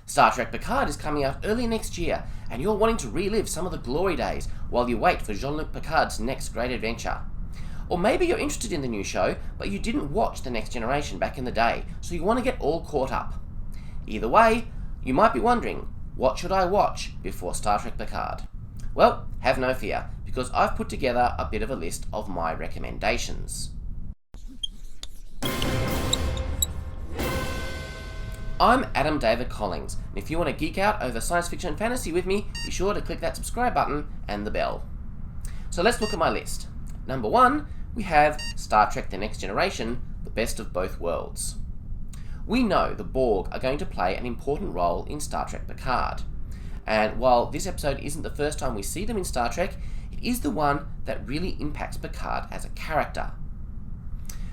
Star Trek Picard is coming out early next year, and you're wanting to relive some of the glory days while you wait for Jean-Luc Picard's next great adventure. Or maybe you're interested in the new show, but you didn't watch The Next Generation back in the day, so you want to get all caught up. Either way, you might be wondering, what should I watch before Star Trek Picard? Well, have no fear, because I've put together a bit of a list of my recommendations. I'm Adam David Collings, and if you want to geek out over science fiction and fantasy with me, be sure to click that subscribe button and the bell. So let's look at my list. Number 1, we have Star Trek The Next Generation, The Best of Both Worlds. We know the Borg are going to play an important role in Star Trek Picard, and while this episode isn't the first time we see them in Star Trek, it is the one that really impacts Picard as a character.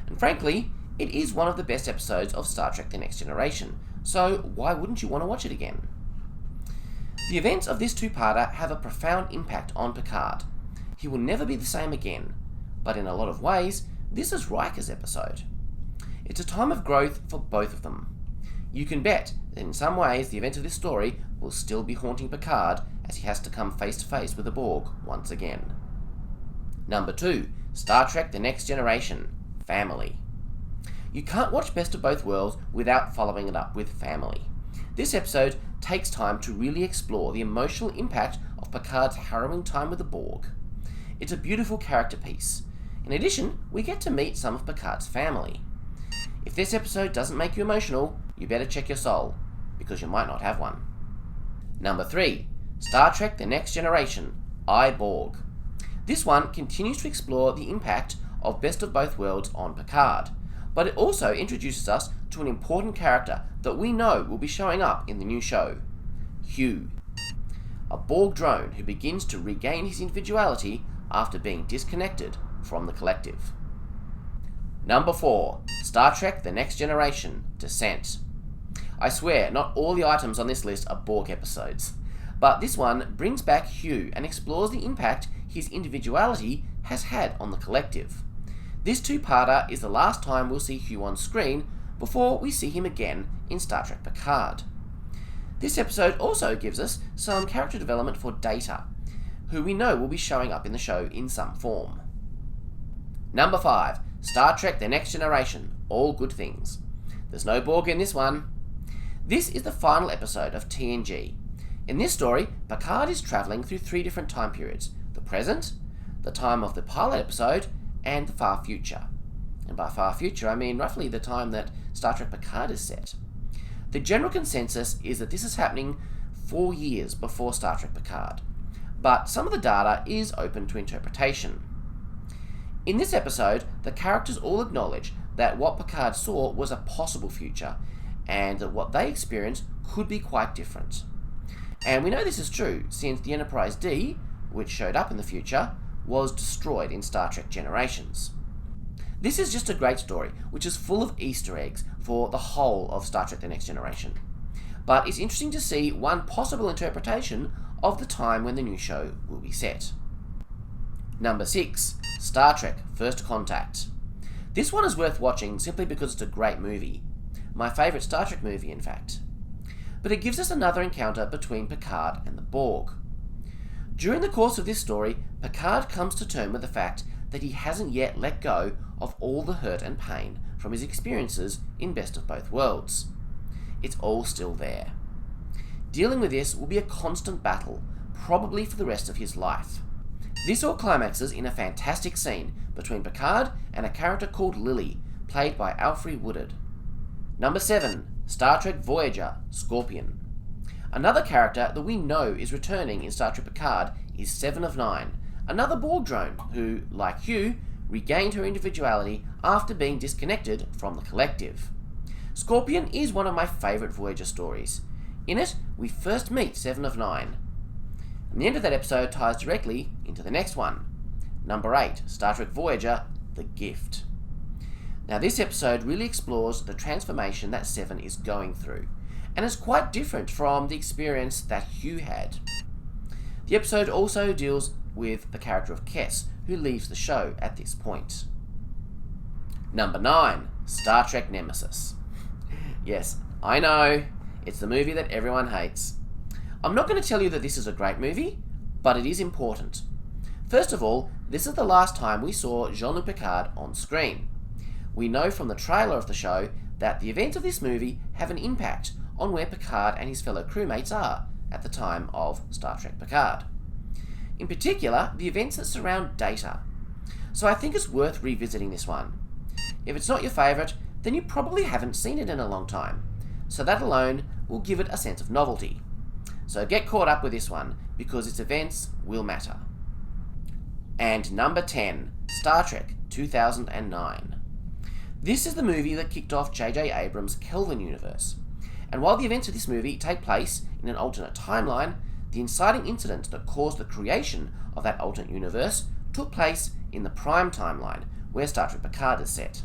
And frankly, it is one of the best episodes of Star Trek The Next Generation, so why wouldn't you want to watch it again? The events of this two-parter have a profound impact on Picard. He will never be the same again, but in a lot of ways, this is Riker's episode. It's a time of growth for both of them. You can bet that in some ways the events of this story will still be haunting Picard as he has to come face to face with the Borg once again. Number 2, Star Trek The Next Generation, Family. You can't watch Best of Both Worlds without following it up with Family. This episode takes time to really explore the emotional impact of Picard's harrowing time with the Borg. It's a beautiful character piece. In addition, we get to meet some of Picard's family. If this episode doesn't make you emotional, you better check your soul, because you might not have one. Number 3, Star Trek The Next Generation, Eyeborg. This one continues to explore the impact of Best of Both Worlds on Picard, but it also introduces us to an important character that we know will be showing up in the new show, Hugh, a Borg drone who begins to regain his individuality after being disconnected from the collective. Number 4, Star Trek The Next Generation, Descent. I swear, not all the items on this list are Borg episodes, but this one brings back Hugh and explores the impact his individuality has had on the collective. This two-parter is the last time we'll see Hugh on screen before we see him again in Star Trek Picard. This episode also gives us some character development for Data, who we know will be showing up in the show in some form. Number 5, Star Trek The Next Generation, All Good Things. There's no Borg in this one. This is the final episode of TNG. In this story, Picard is travelling through 3 different time periods: the present, the time of the pilot episode, and the far future. And by far future, I mean roughly the time that Star Trek Picard is set. The general consensus is that this is happening 4 years before Star Trek Picard, but some of the data is open to interpretation. In this episode, the characters all acknowledge that what Picard saw was a possible future, and that what they experienced could be quite different. And we know this is true, since the Enterprise D, which showed up in the future, was destroyed in Star Trek Generations. This is just a great story, which is full of Easter eggs for the whole of Star Trek The Next Generation. But it's interesting to see one possible interpretation of the time when the new show will be set. Number 6, Star Trek First Contact. This one is worth watching simply because it's a great movie. My favourite Star Trek movie, in fact. But it gives us another encounter between Picard and the Borg. During the course of this story, Picard comes to terms with the fact that he hasn't yet let go of all the hurt and pain from his experiences in Best of Both Worlds. It's all still there. Dealing with this will be a constant battle, probably for the rest of his life. This all climaxes in a fantastic scene between Picard and a character called Lily, played by Alfre Woodard. Number 7, Star Trek Voyager, Scorpion. Another character that we know is returning in Star Trek Picard is 7 of 9, another Borg drone who, like Hugh, regained her individuality after being disconnected from the collective. Scorpion is one of my favourite Voyager stories. In it, we first meet 7 of 9. And the end of that episode ties directly into the next one. Number 8, Star Trek Voyager, The Gift. Now this episode really explores the transformation that 7 is going through, and is quite different from the experience that Hugh had. The episode also deals with the character of Kes, who leaves the show at this point. Number 9, Star Trek Nemesis. Yes, I know, It's the movie that everyone hates. I'm not going to tell you that this is a great movie, but it is important. First of all, this is the last time we saw Jean-Luc Picard on screen. We know from the trailer of the show that the events of this movie have an impact on where Picard and his fellow crewmates are at the time of Star Trek Picard. In particular, the events that surround Data. So I think it's worth revisiting this one. If it's not your favourite, then you probably haven't seen it in a long time, so that alone will give it a sense of novelty. So get caught up with this one, because its events will matter. And number 10, Star Trek 2009. This is the movie that kicked off J.J. Abrams' Kelvin universe. And while the events of this movie take place in an alternate timeline, the inciting incident that caused the creation of that alternate universe took place in the Prime timeline, where Star Trek Picard is set.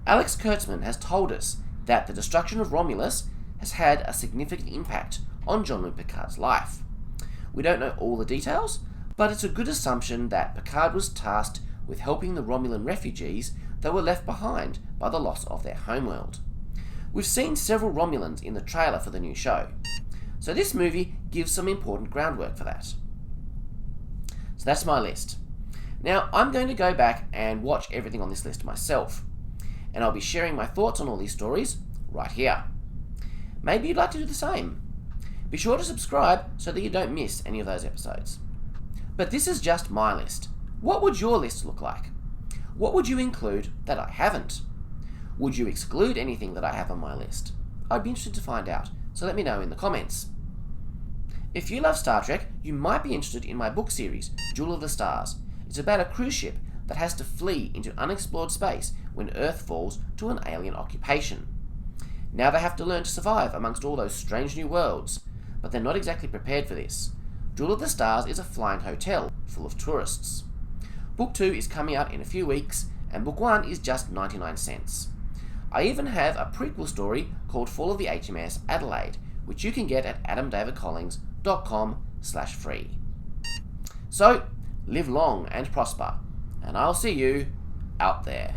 Alex Kurtzman has told us that the destruction of Romulus has had a significant impact on Jean-Luc Picard's life. We don't know all the details, but it's a good assumption that Picard was tasked with helping the Romulan refugees that were left behind by the loss of their homeworld. We've seen several Romulans in the trailer for the new show, so this movie gives some important groundwork for that. So that's my list. Now I'm going to go back and watch everything on this list myself, and I'll be sharing my thoughts on all these stories right here. Maybe you'd like to do the same. Be sure to subscribe so that you don't miss any of those episodes. But this is just my list. What would your list look like? What would you include that I haven't? Would you exclude anything that I have on my list? I'd be interested to find out, so let me know in the comments. If you love Star Trek, you might be interested in my book series, Duel of the Stars. It's about a cruise ship that has to flee into unexplored space when Earth falls to an alien occupation. Now they have to learn to survive amongst all those strange new worlds, but they're not exactly prepared for this. Duel of the Stars is a flying hotel full of tourists. Book 2 is coming out in a few weeks, and Book 1 is just 99 cents. I even have a prequel story called Fall of the HMS Adelaide, which you can get at adamdavidcollins.com/free. So, live long and prosper, and I'll see you out there.